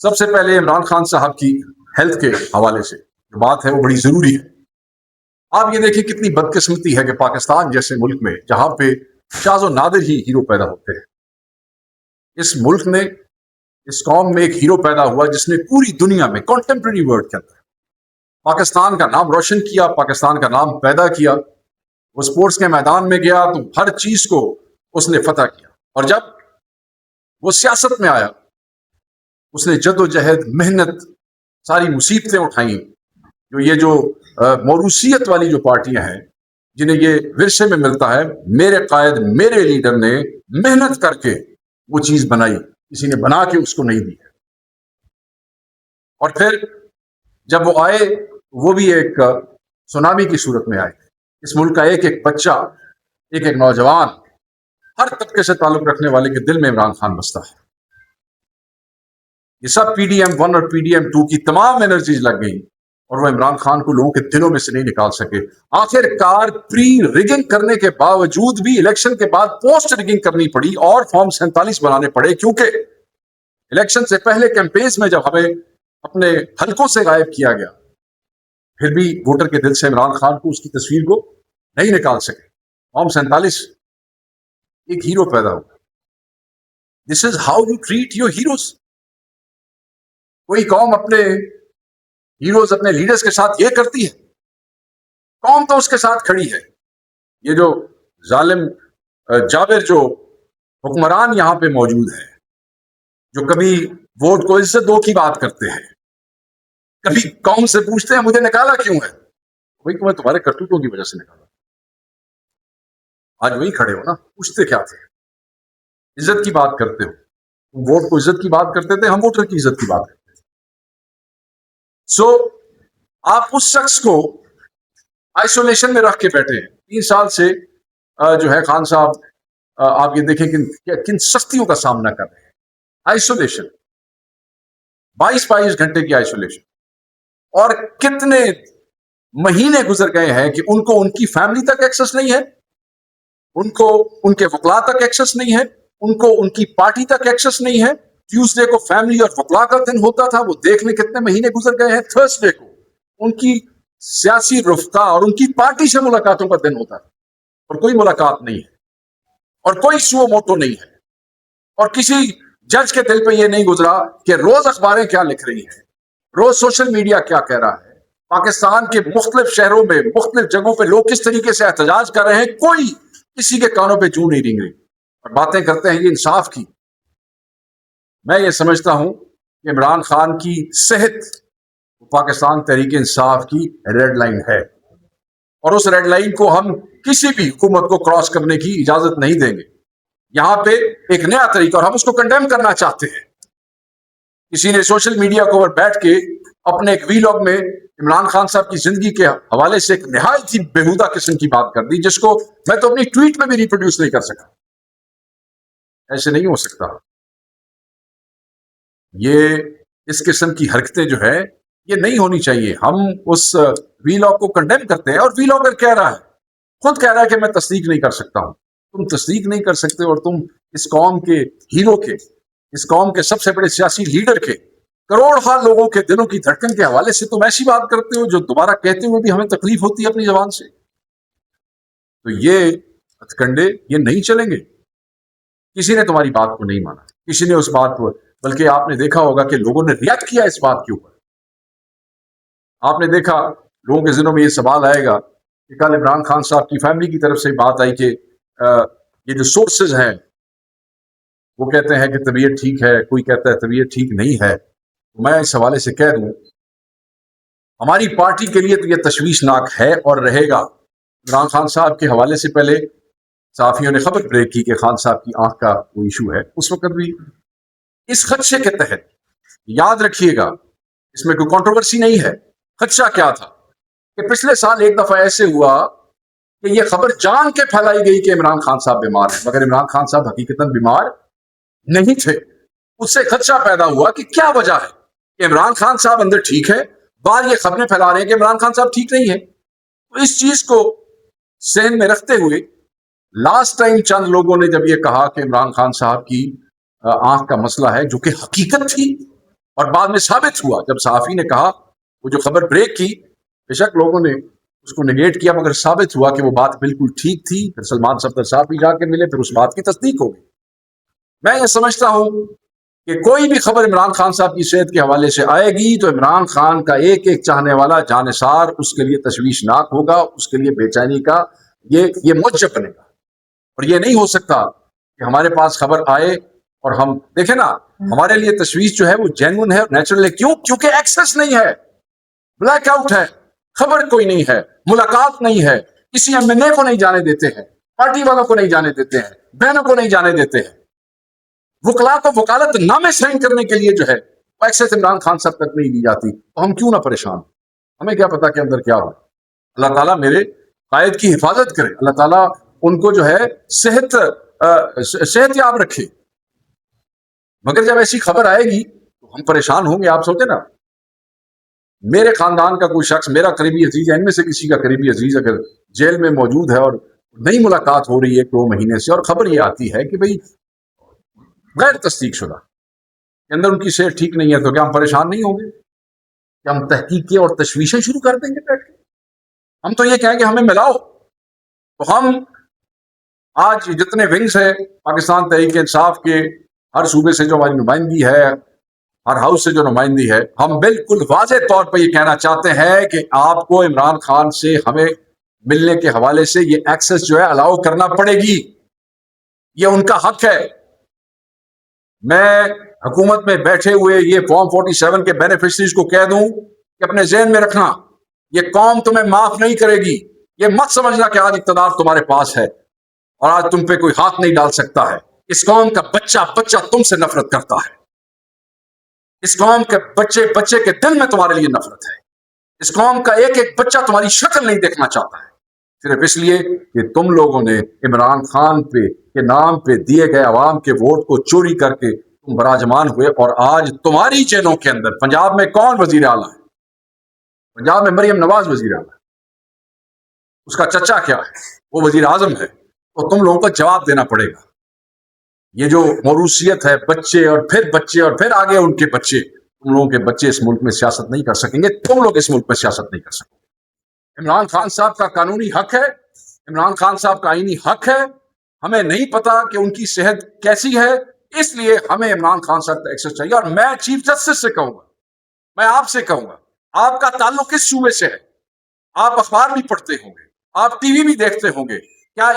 سب سے پہلے عمران خان صاحب کی ہیلتھ کے حوالے سے جو بات ہے وہ بڑی ضروری ہے. آپ یہ دیکھیں کتنی بدقسمتی ہے کہ پاکستان جیسے ملک میں جہاں پہ شاذ و نادر ہی ہیرو پیدا ہوتے ہیں، اس ملک میں اس قوم میں ایک ہیرو پیدا ہوا جس نے پوری دنیا میں کنٹمپریری ورلڈ کے اندر پاکستان کا نام روشن کیا، پاکستان کا نام پیدا کیا. وہ سپورٹس کے میدان میں گیا تو ہر چیز کو اس نے فتح کیا، اور جب وہ سیاست میں آیا اس نے جد و جہد، محنت، ساری مصیبتیں اٹھائیں. جو موروثیت والی جو پارٹیاں ہیں جنہیں یہ ورثے میں ملتا ہے، میرے قائد میرے لیڈر نے محنت کر کے وہ چیز بنائی، کسی نے بنا کے اس کو نہیں دی. اور پھر جب وہ آئے وہ بھی ایک سونامی کی صورت میں آئے. اس ملک کا ایک ایک بچہ، ایک ایک نوجوان، ہر طبقے سے تعلق رکھنے والے کے دل میں عمران خان بستا ہے. یہ سب پی ڈی ایم 1 اور پی ڈی ایم 2 کی تمام انرجیز لگ گئی اور وہ عمران خان کو لوگوں کے دلوں میں سے نہیں نکال سکے. آخر کار پری ریگنگ کرنے کے باوجود بھی الیکشن کے بعد پوسٹ ریگنگ کرنی پڑی اور فارم 47 بنانے پڑے، کیونکہ الیکشن سے پہلے کیمپینز میں جب ہمیں اپنے حلقوں سے غائب کیا گیا پھر بھی ووٹر کے دل سے عمران خان کو، اس کی تصویر کو نہیں نکال سکے. فارم 47 ایک ہیرو پیدا ہوا. This is how you treat your heroes. کوئی قوم اپنے ہیروز، اپنے لیڈرز کے ساتھ یہ کرتی ہے؟ قوم تو اس کے ساتھ کھڑی ہے. یہ جو ظالم جابر جو حکمران یہاں پہ موجود ہے، جو کبھی ووٹ کو عزت دو کی بات کرتے ہیں، کبھی قوم سے پوچھتے ہیں مجھے نکالا کیوں ہے، وہی تو میں تمہارے کرتوتوں کی وجہ سے نکالا. آج وہی کھڑے ہو نا، پوچھتے کیا تھے؟ عزت کی بات کرتے ہو. تم ووٹ کو عزت کی بات کرتے تھے، ہم ووٹر کی عزت کی بات کرتے تھے. سو آپ اس شخص کو آئسولیشن میں رکھ کے بیٹھے ہیں 3 سال سے. جو ہے خان صاحب، آپ یہ دیکھیں کن سختیوں کا سامنا کر رہے ہیں. آئسولیشن، 22 گھنٹے کی آئسولیشن، اور کتنے مہینے گزر گئے ہیں کہ ان کو ان کی فیملی تک ایکسس نہیں ہے، ان کو ان کے وکلا تک ایکسس نہیں ہے، ان کو ان کی پارٹی تک ایکسس نہیں ہے. ٹیوزڈے کو فیملی اور وکلا کا دن ہوتا تھا، وہ دیکھنے کتنے مہینے گزر گئے ہیں. تھرسڈے کو ان کی سیاسی رفقا اور ان کی پارٹی سے ملاقاتوں کا دن ہوتا تھا، اور کوئی ملاقات نہیں ہے، اور کوئی سو موٹو نہیں ہے، اور کسی جج کے دل پہ یہ نہیں گزرا کہ روز اخباریں کیا لکھ رہی ہیں، روز سوشل میڈیا کیا کہہ رہا ہے، پاکستان کے مختلف شہروں میں مختلف جگہوں پہ لوگ کس طریقے سے احتجاج کر رہے ہیں. کوئی کسی کے کانوں پہ جوں نہیں رنگ رہی، اور باتیں کرتے ہیں یہ انصاف کی. میں یہ سمجھتا ہوں کہ عمران خان کی صحت پاکستان تحریک انصاف کی ریڈ لائن ہے، اور اس ریڈ لائن کو ہم کسی بھی حکومت کو کراس کرنے کی اجازت نہیں دیں گے. یہاں پہ ایک نیا طریقہ، اور ہم اس کو کنڈیم کرنا چاہتے ہیں. کسی نے سوشل میڈیا کو بیٹھ کے اپنے ایک وی لاگ میں عمران خان صاحب کی زندگی کے حوالے سے ایک نہایت ہی بےہودہ قسم کی بات کر دی، جس کو میں تو اپنی ٹویٹ میں بھی ریپروڈیوس نہیں کر سکا. ایسے نہیں ہو سکتا. یہ اس قسم کی حرکتیں جو ہے یہ نہیں ہونی چاہیے. ہم اس وی لاگ کو کنڈیم کرتے ہیں، اور وی لاگر کہہ رہا ہے، خود کہہ رہا ہے کہ میں تصدیق نہیں کر سکتا ہوں. تم تصدیق نہیں کر سکتے، اور تم اس قوم کے ہیرو کے، اس قوم کے سب سے بڑے سیاسی لیڈر کے، کروڑ ہا لوگوں کے دلوں کی دھڑکن کے حوالے سے تم ایسی بات کرتے ہو جو دوبارہ کہتے ہوئے بھی ہمیں تکلیف ہوتی ہے اپنی زبان سے. تو یہ ہتھ کنڈے یہ نہیں چلیں گے. کسی نے تمہاری بات کو نہیں مانا، کسی نے اس بات کو، بلکہ آپ نے دیکھا ہوگا کہ لوگوں نے ریئیکٹ کیا اس بات کے اوپر. آپ نے دیکھا لوگوں کے ذہنوں میں یہ سوال آئے گا کہ کل عمران خان صاحب کی فیملی کی طرف سے بات آئی کہ یہ جو سورسز ہیں وہ کہتے ہیں کہ طبیعت ٹھیک ہے، کوئی کہتا ہے طبیعت ٹھیک نہیں ہے. میں اس حوالے سے کہہ دوں، ہماری پارٹی کے لیے تو یہ تشویشناک ہے اور رہے گا. عمران خان صاحب کے حوالے سے پہلے صحافیوں نے خبر بریک کی کہ خان صاحب کی آنکھ کا کوئی ایشو ہے. اس وقت بھی اس خدشے کے تحت، یاد رکھیے گا اس میں کوئی کنٹروورسی نہیں ہے، خدشہ کیا تھا کہ پچھلے سال ایک دفعہ ایسے ہوا کہ یہ خبر جان کے پھیلائی گئی کہ عمران خان صاحب بیمار ہیں، مگر عمران خان صاحب حقیقتاً بیمار نہیں تھے. اس سے خدشہ پیدا ہوا کہ کیا وجہ ہے کہ عمران خان صاحب اندر ٹھیک ہے، باہر یہ خبریں پھیلا رہے ہیں کہ عمران خان صاحب ٹھیک نہیں ہے. تو اس چیز کو ذہن میں رکھتے ہوئے لاسٹ ٹائم چند لوگوں نے جب یہ کہا کہ عمران خان صاحب کی آنکھ کا مسئلہ ہے، جو کہ حقیقت تھی، اور بعد میں ثابت ہوا جب صحافی نے کہا, وہ جو خبر بریک کی, بے شک لوگوں نے اس کو نگیٹ کیا, مگر ثابت ہوا کہ وہ بات بالکل ٹھیک تھی. پھر سلمان صفدر صاحب بھی جا کے ملے, پھر اس بات کی تصدیق ہو گئی. میں یہ سمجھتا ہوں کہ کوئی بھی خبر عمران خان صاحب کی صحت کے حوالے سے آئے گی تو عمران خان کا ایک ایک چاہنے والا جانثار اس کے لیے تشویشناک ہوگا, اس کے لیے بے چینی کا یہ موجب بنے گا. اور یہ نہیں ہو سکتا کہ ہمارے پاس خبر آئے اور ہم دیکھیں نا, ہمارے لیے تشویش جو ہے وہ جینون ہے اور نیچرل ہے. کیوں؟ کیونکہ ایکسس نہیں ہے, بلیک آؤٹ ہے, خبر کوئی نہیں ہے, ملاقات نہیں ہے, کسی ایم این اے کو نہیں جانے دیتے ہیں, پارٹی والوں کو نہیں جانے دیتے ہیں, بہنوں کو نہیں جانے دیتے ہیں. وکلا کو وکالت نامے سائن کرنے کے لیے جو ہے وہ ایکسس عمران خان صاحب تک نہیں دی جاتی. تو ہم کیوں نہ پریشان, ہمیں کیا پتا کہ اندر کیا ہو. اللہ تعالیٰ میرے قائد کی حفاظت کرے, اللہ تعالیٰ ان کو جو ہے صحت یاب رکھے. مگر جب ایسی خبر آئے گی تو ہم پریشان ہوں گے. آپ سوچے نا, میرے خاندان کا کوئی شخص, میرا قریبی عزیز ہے, ان میں سے کسی کا قریبی عزیز اگر جیل میں موجود ہے اور نئی ملاقات ہو رہی ہے 2 مہینے سے, اور خبر یہ آتی ہے کہ بھئی غیر تصدیق شدہ کے اندر ان کی صحت ٹھیک نہیں ہے, تو کیا ہم پریشان نہیں ہوں گے؟ کیا ہم تحقیقیں اور تشویشیں شروع کر دیں گے بیٹھ کے؟ ہم تو یہ کہیں گے ہمیں ملاؤ. تو ہم آج جتنے ونگز ہیں پاکستان تحریک انصاف کے, ہر صوبے سے جو ہماری نمائندگی ہے, ہر ہاؤس سے جو نمائندگی ہے, ہم بالکل واضح طور پر یہ کہنا چاہتے ہیں کہ آپ کو عمران خان سے ہمیں ملنے کے حوالے سے یہ ایکسس جو ہے الاؤ کرنا پڑے گی. یہ ان کا حق ہے. میں حکومت میں بیٹھے ہوئے یہ فارم 47 کے بینیفیشریز کو کہہ دوں کہ اپنے ذہن میں رکھنا, یہ قوم تمہیں معاف نہیں کرے گی. یہ مت سمجھنا کہ آج اقتدار تمہارے پاس ہے اور آج تم پہ کوئی ہاتھ نہیں ڈال سکتا ہے. اس قوم کا بچہ بچہ تم سے نفرت کرتا ہے. اس قوم کے بچے بچے کے دل میں تمہارے لیے نفرت ہے. اس قوم کا ایک ایک بچہ تمہاری شکل نہیں دیکھنا چاہتا ہے, صرف اس لیے کہ تم لوگوں نے عمران خان کے نام پہ دیے گئے عوام کے ووٹ کو چوری کر کے تم براجمان ہوئے. اور آج تمہاری جیلوں کے اندر, پنجاب میں کون وزیر اعلیٰ ہے؟ پنجاب میں مریم نواز وزیر اعلیٰ ہے, اس کا چچا کیا ہے؟ وہ وزیر اعظم ہے. تو تم لوگوں کو جواب دینا پڑے گا. یہ جو موروثیت ہے, بچے اور پھر آگے ان کے بچے, تم لوگوں کے بچے اس ملک میں سیاست نہیں کر سکیں گے. تم لوگ اس ملک میں سیاست نہیں کر سکیں گے. عمران خان صاحب کا قانونی حق ہے, عمران خان صاحب کا آئینی حق ہے. ہمیں نہیں پتا کہ ان کی صحت کیسی ہے, اس لیے ہمیں عمران خان صاحب کا ایکسس چاہیے. اور میں چیف جسٹس سے کہوں گا, میں آپ سے کہوں گا, آپ کا تعلق کس صوبے سے ہے؟ آپ اخبار بھی پڑھتے ہوں گے, آپ ٹی وی بھی دیکھتے ہوں گے. کیا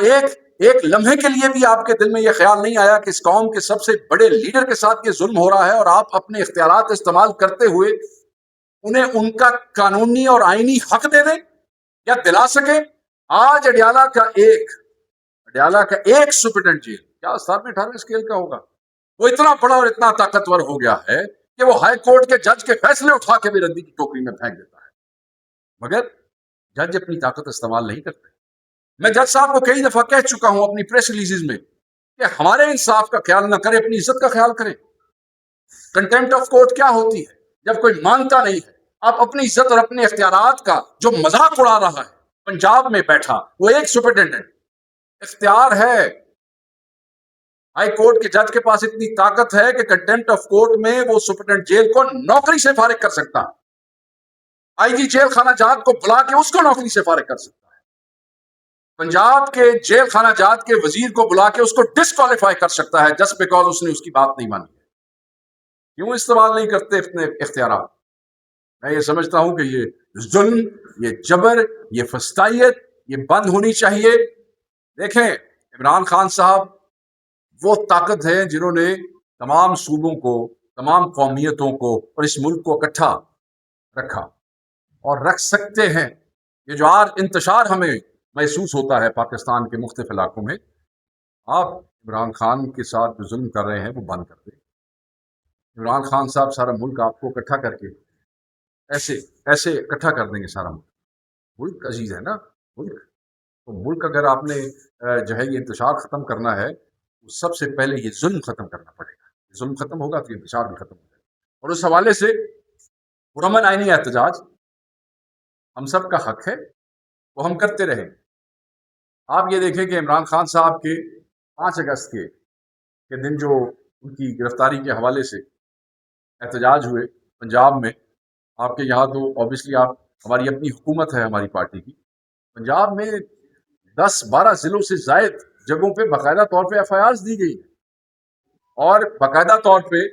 ایک لمحے کے لیے بھی آپ کے دل میں یہ خیال نہیں آیا کہ اس قوم کے سب سے بڑے لیڈر کے ساتھ یہ ظلم ہو رہا ہے, اور آپ اپنے اختیارات استعمال کرتے ہوئے انہیں ان کا قانونی اور آئینی حق دے دیں یا دلا سکیں؟ آج اڈیالہ کا ایک سپرنٹینڈنٹ جیل, کیا 18ویں اسکیل کا ہوگا, وہ اتنا بڑا اور اتنا طاقتور ہو گیا ہے کہ وہ ہائی کورٹ کے جج کے فیصلے اٹھا کے بھی ردی کی ٹوکری میں پھینک دیتا ہے. مگر جج اپنی طاقت استعمال نہیں کرتے. میں جج صاحب کو کئی دفعہ کہہ چکا ہوں اپنی پریس ریلیزز میں کہ ہمارے انصاف کا خیال نہ کرے, اپنی عزت کا خیال کرے. کنٹمپٹ آف کورٹ کیا ہوتی ہے؟ جب کوئی مانتا نہیں ہے, آپ اپنی عزت اور اپنے اختیارات کا جو مذاق اڑا رہا ہے پنجاب میں بیٹھا, وہ ایک سپرنٹینڈنٹ, اختیار ہے. ہائی کورٹ کے جج کے پاس اتنی طاقت ہے کہ کنٹمپٹ آف کورٹ میں وہ سپرنٹینڈنٹ جیل کو نوکری سے فارغ کر سکتا ہے. آئی جی جیل خانہ جات کو بلا کے اس کو نوکری سے فارغ کر سکتا ہے. پنجاب کے جیل خانہ جات کے وزیر کو بلا کے اس کو ڈسکوالیفائی کر سکتا ہے جسٹ بیکاز اس نے اس کی بات نہیں مانی. کیوں استعمال نہیں کرتے اپنے اختیارات؟ میں یہ سمجھتا ہوں کہ یہ ظلم, یہ جبر, یہ فسطائیت, یہ بند ہونی چاہیے. دیکھیں, عمران خان صاحب وہ طاقت ہے جنہوں نے تمام صوبوں کو, تمام قومیتوں کو اور اس ملک کو اکٹھا رکھا اور رکھ سکتے ہیں. یہ جو آج انتشار ہمیں محسوس ہوتا ہے پاکستان کے مختلف علاقوں میں, آپ عمران خان کے ساتھ جو ظلم کر رہے ہیں وہ بند کر دیں. عمران خان صاحب سارا ملک آپ کو اکٹھا کر کے ایسے اکٹھا کر دیں گے. سارا ملک عزیز ہے نا, ملک اگر آپ نے جو ہے یہ انتشار ختم کرنا ہے تو سب سے پہلے یہ ظلم ختم کرنا پڑے گا. ظلم ختم ہوگا تو انتشار بھی ختم ہو جائے گا. اور اس حوالے سے پرامن آئینی احتجاج ہم سب کا حق ہے, وہ ہم کرتے رہیں. آپ یہ دیکھیں کہ عمران خان صاحب کے 5 اگست کے دن جو ان کی گرفتاری کے حوالے سے احتجاج ہوئے پنجاب میں. آپ کے یہاں تو آبویسلی آپ ہماری اپنی حکومت ہے ہماری پارٹی کی. پنجاب میں 10-12 ضلعوں سے زائد جگہوں پہ باقاعدہ طور پہ ایف آئی آرز دی گئی اور باقاعدہ طور پہ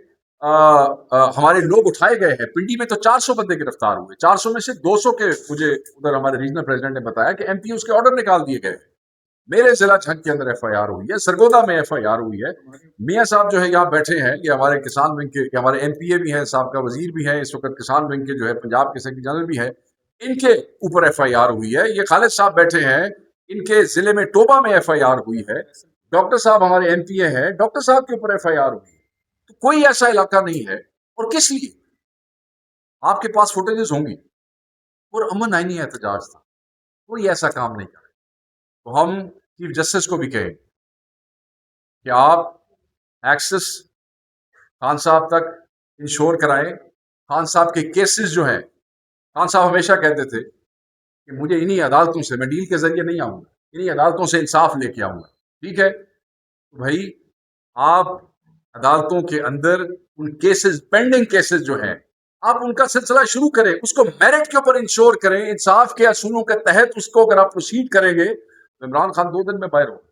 ہمارے لوگ اٹھائے گئے ہیں. پنڈی میں تو 400 بندے گرفتار ہوئے. 400 میں سے 200 کے مجھے ادھر ہمارے ریجنل پریزیڈنٹ نے بتایا کہ ایم پی اس کے آرڈر نکال دیے گئے. میرے ضلع جھنگ کے اندر ایف آئی آر ہوئی ہے, سرگودا میں ایف آئی آر ہوئی ہے. میاں صاحب جو ہے یہاں بیٹھے ہیں, یہ ہمارے کسان ونگ کے, ہمارے ایم پی اے بھی ہیں, سابقہ وزیر بھی ہیں, اس وقت کسان ونگ کے جو ہے پنجاب کے سیکرٹری جنرل بھی ہیں. ان کے اوپر ایف آئی آر ہوئی ہے. یہ خالد صاحب بیٹھے ہیں, ان کے ضلع میں ٹوبا میں ایف آئی آر ہوئی ہے. ڈاکٹر صاحب ہمارے ایم پی اے ہیں, ڈاکٹر صاحب کے اوپر ایف آئی آر ہوئی ہے. تو کوئی ایسا علاقہ نہیں ہے. اور کس لیے؟ آپ کے پاس فوٹیجز ہوں گی, اور امن آئینی احتجاج تھا, کوئی ایسا کام نہیں کرے. تو ہم چیف جسٹس کو بھی کہیں کہ آپ ایکسس خان صاحب تک انشور کرائیں. خان صاحب کے کیسز جو ہیں, خان صاحب ہمیشہ کہتے تھے کہ مجھے انہی عدالتوں سے, میں ڈیل کے ذریعے نہیں آؤں گا, انہی عدالتوں سے انصاف لے کے آؤں گا. ٹھیک ہے, تو بھائی آپ عدالتوں کے اندر ان کیسز, پینڈنگ کیسز جو ہیں, آپ ان کا سلسلہ شروع کریں, اس کو میرٹ کے اوپر انشور کریں, انصاف کے اصولوں کے تحت اس کو اگر آپ پروسیڈ کریں گے تو عمران خان 2 دن میں باہر ہوگا.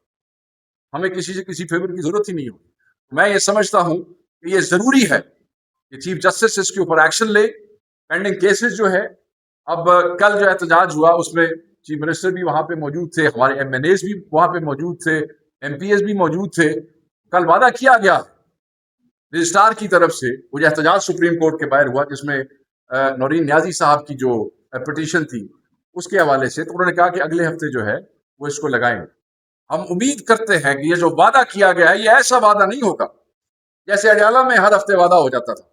ہمیں کسی سے کسی فیور کی ضرورت ہی نہیں ہوگی. میں یہ سمجھتا ہوں کہ یہ ضروری ہے کہ چیف جسٹس اس کے اوپر ایکشن لے. پینڈنگ کیسز جو ہے, اب کل جو احتجاج ہوا اس میں چیف منسٹر بھی وہاں پہ موجود تھے, ہمارے ایم این ایز بھی وہاں پہ موجود تھے, ایم پی ایز بھی موجود تھے. کل وعدہ کیا گیا رجسٹرار کی طرف سے, وہ جو احتجاج سپریم کورٹ کے باہر ہوا جس میں نورین نیازی صاحب کی جو پٹیشن تھی اس کے حوالے سے, تو انہوں نے کہا کہ اگلے ہفتے جو ہے وہ اس کو لگائیں گے. ہم امید کرتے ہیں کہ یہ جو وعدہ کیا گیا ہے یہ ایسا وعدہ نہیں ہوگا جیسے اڈیالہ میں ہر ہفتے وعدہ ہو جاتا تھا,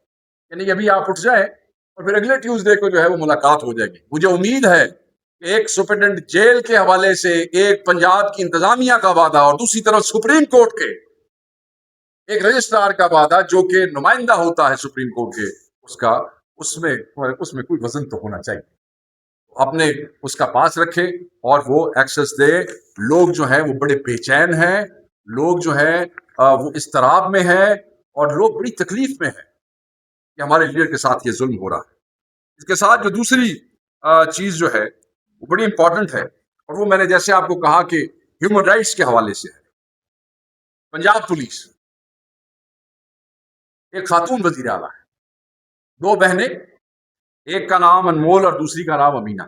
یعنی ابھی آپ اٹھ جائیں اور پھر اگلے ٹیوزڈے کو جو ہے وہ ملاقات ہو جائے گی. مجھے امید ہے کہ ایک سپرنٹینڈنٹ جیل کے حوالے سے ایک پنجاب کی انتظامیہ کا وعدہ اور دوسری طرف سپریم کورٹ کے ایک رجسٹرار کا وعدہ جو کہ نمائندہ ہوتا ہے سپریم کورٹ کے, اس میں کوئی وزن تو ہونا چاہیے. اپنے اس کا پاس رکھے اور وہ ایکسس دے. لوگ جو ہیں وہ بڑے بے چین ہیں, لوگ جو ہیں وہ اضطراب میں ہیں, اور لوگ بڑی تکلیف میں ہیں کہ ہمارے لیڈر کے ساتھ یہ ظلم ہو رہا ہے. اس کے ساتھ جو دوسری چیز جو ہے وہ بڑی امپورٹنٹ ہے, اور وہ میں نے جیسے آپ کو کہا کہ ہیومن رائٹس کے حوالے سے ہے. پنجاب پولیس ایک خاتون وزیر اعلیٰ ہے, 2 بہنیں, ایک کا نام انمول اور دوسری کا نام امینہ,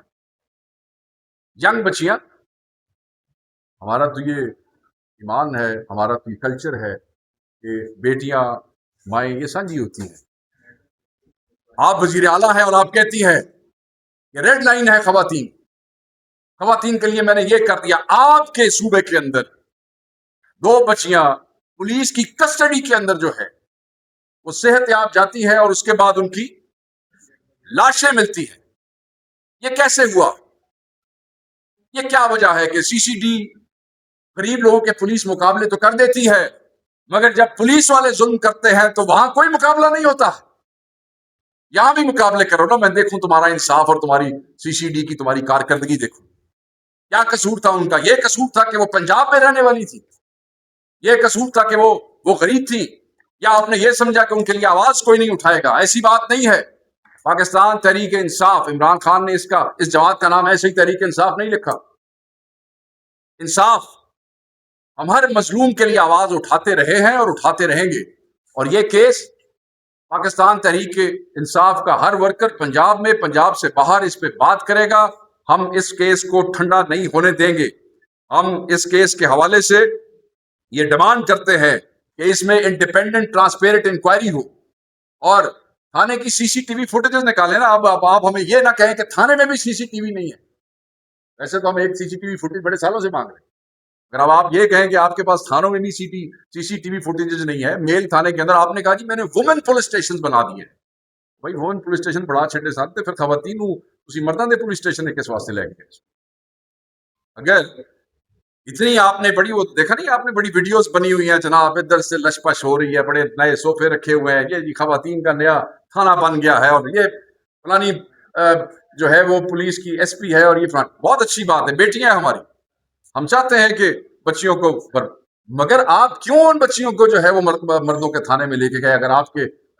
ینگ بچیاں. ہمارا تو یہ ایمان ہے, ہمارا تو یہ کلچر ہے کہ بیٹیاں مائیں یہ سانجھی ہوتی ہیں. آپ وزیر اعلیٰ ہیں اور آپ کہتی ہیں یہ ریڈ لائن ہے خواتین کے لیے میں نے یہ کر دیا. آپ کے صوبے کے اندر 2 بچیاں پولیس کی کسٹڈی کے اندر جو ہے وہ صحت یاب جاتی ہیں اور اس کے بعد ان کی لاشیں ملتی ہیں. یہ کیسے ہوا؟ یہ کیا وجہ ہے کہ سی سی ڈی غریب لوگوں کے پولیس مقابلے تو کر دیتی ہے, مگر جب پولیس والے ظلم کرتے ہیں تو وہاں کوئی مقابلہ نہیں ہوتا. یہاں بھی مقابلے کرو نا, میں دیکھوں تمہارا انصاف اور تمہاری سی سی ڈی کی تمہاری کارکردگی دیکھوں. کیا قصور تھا ان کا؟ یہ قصور تھا کہ وہ پنجاب میں رہنے والی تھی, یہ قصور تھا کہ وہ غریب تھی, یا آپ نے یہ سمجھا کہ ان کے لیے آواز کوئی نہیں اٹھائے گا؟ ایسی بات نہیں ہے. پاکستان تحریک انصاف, عمران خان نے اس جماعت کا نام ایسے ہی تحریک انصاف نہیں لکھا. انصاف, ہم ہر مظلوم کے لیے آواز اٹھاتے رہے ہیں اور اٹھاتے رہیں گے. اور یہ کیس پاکستان تحریک انصاف کا ہر ورکر پنجاب میں, پنجاب سے باہر اس پہ بات کرے گا. ہم اس کیس کو ٹھنڈا نہیں ہونے دیں گے. ہم اس کیس کے حوالے سے یہ ڈیمانڈ کرتے ہیں کہ اس میں انڈیپینڈنٹ ٹرانسپیرنٹ انکوائری ہو, اور تھانے کی سی سی ٹی وی فوٹیجز نکالیں نا. اب آپ ہمیں یہ نہ کہیں کہ تھانے میں بھی سی سی ٹی وی نہیں ہے. ویسے تو ہم ایک سی سی ٹی وی فوٹیج بڑے سالوں سے مانگ رہے ہیں, اگر اب آپ یہ کہیں کہ آپ کے پاس تھانوں میں بھی سی سی ٹی وی فوٹیجز نہیں ہے. میل تھانے کے اندر آپ نے کہا جی میں نے وومن پولیس اسٹیشن بنا دیے. بھائی وومن پولیس اسٹیشن بڑا چھٹے ساتھ پھر خواتین اسی مردوں کے پولیس اسٹیشن کس واسطے لے گئے؟ اگر اتنی آپ نے بڑی, وہ دیکھا نہیں آپ نے بڑی ویڈیوز بنی ہوئی ہیں جناب, ادھر سے لش پش ہو رہی ہے, بڑے نئے صوفے رکھے ہوئے ہیں, یہ جی خواتین کا نیا تھانہ بن گیا ہے, اور یہ فلانی جو ہے وہ پولیس کی ایس پی ہے, اور یہ بہت اچھی بات ہے, بیٹیاں ہماری, ہم چاہتے ہیں کہ بچیوں کو, مگر آپ کیوں ان بچیوں کو جو ہے وہ مردوں کے تھانے میں لے کے گئے؟ اگر آپ کے